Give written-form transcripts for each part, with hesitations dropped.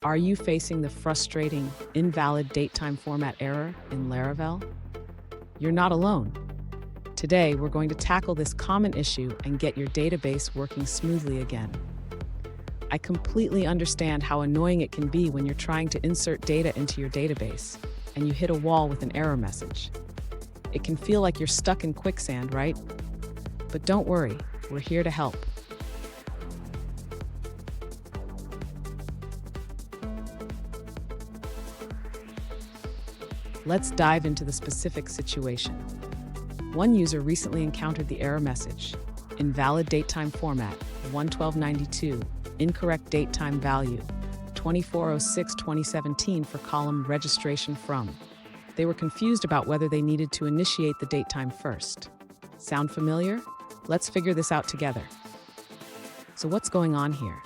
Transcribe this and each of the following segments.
Are you facing the frustrating invalid datetime format error in Laravel? You're not alone. Today, we're going to tackle this common issue and get your database working smoothly again. I completely understand how annoying it can be when you're trying to insert data into your database and you hit a wall with an error message. It can feel like you're stuck in quicksand, right? But don't worry, we're here to help. Let's dive into the specific situation. One user recently encountered the error message, Invalid Datetime Format 11292, incorrect datetime value, 24/06/2017 for column registration from. They were confused about whether they needed to initiate the datetime first. Sound familiar? Let's figure this out together. So what's going on here?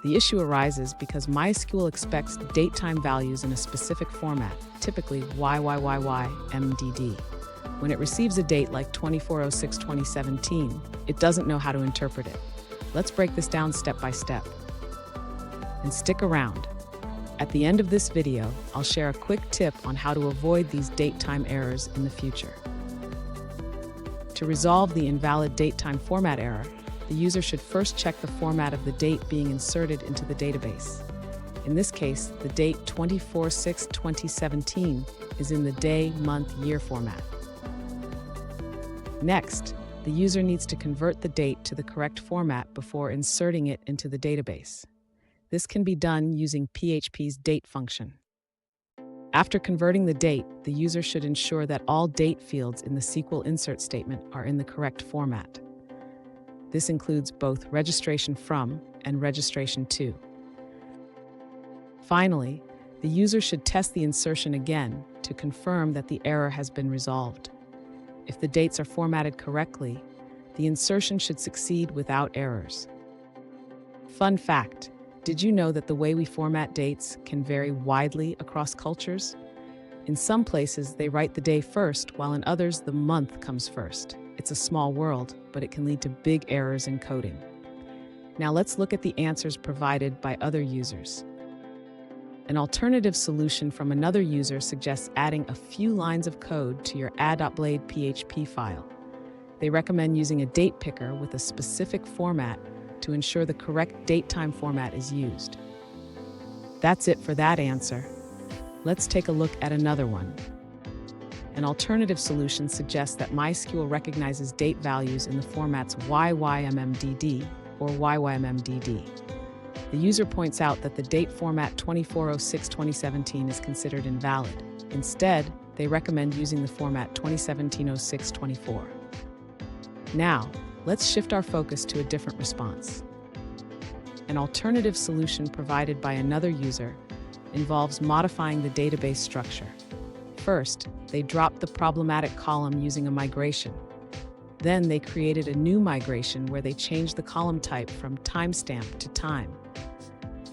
The issue arises because MySQL expects datetime values in a specific format, typically YYYY-MDD. When it receives a date like 24/06/2017, it doesn't know how to interpret it. Let's break this down step by step. And stick around. At the end of this video, I'll share a quick tip on how to avoid these datetime errors in the future. To resolve the invalid datetime format error, the user should first check the format of the date being inserted into the database. In this case, the date 24/06/2017 is in the day, month, year format. Next, the user needs to convert the date to the correct format before inserting it into the database. This can be done using PHP's date function. After converting the date, the user should ensure that all date fields in the SQL insert statement are in the correct format. This includes both registration from and registration to. Finally, the user should test the insertion again to confirm that the error has been resolved. If the dates are formatted correctly, the insertion should succeed without errors. Fun fact, did you know that the way we format dates can vary widely across cultures? In some places, they write the day first, while in others, the month comes first. It's a small world, but it can lead to big errors in coding. Now let's look at the answers provided by other users. An alternative solution from another user suggests adding a few lines of code to your add.blade PHP file. They recommend using a date picker with a specific format to ensure the correct datetime format is used. That's it for that answer. Let's take a look at another one. An alternative solution suggests that MySQL recognizes date values in the formats YYMMDD or YYMMDD. The user points out that the date format 24/06/2017 is considered invalid. Instead, they recommend using the format 2017/06/24. Now, let's shift our focus to a different response. An alternative solution provided by another user involves modifying the database structure. First, they dropped the problematic column using a migration. Then they created a new migration where they changed the column type from timestamp to time.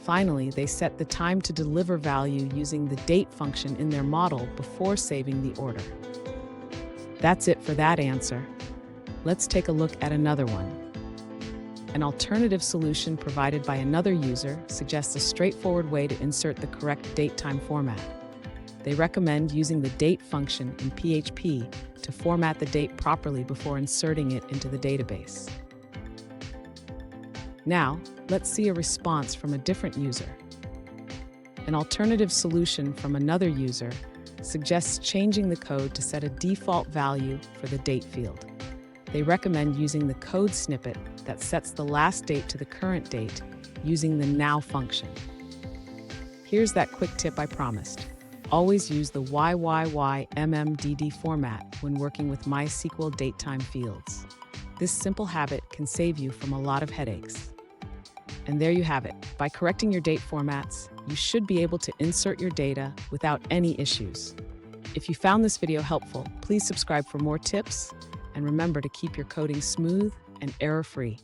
Finally, they set the time to deliver value using the date function in their model before saving the order. That's it for that answer. Let's take a look at another one. An alternative solution provided by another user suggests a straightforward way to insert the correct datetime format. They recommend using the date function in PHP to format the date properly before inserting it into the database. Now, let's see a response from a different user. An alternative solution from another user suggests changing the code to set a default value for the date field. They recommend using the code snippet that sets the last date to the current date using the now function. Here's that quick tip I promised. Always use the YYYMMDD format when working with MySQL datetime fields. This simple habit can save you from a lot of headaches. And there you have it. By correcting your date formats, you should be able to insert your data without any issues. If you found this video helpful, please subscribe for more tips, and remember to keep your coding smooth and error-free.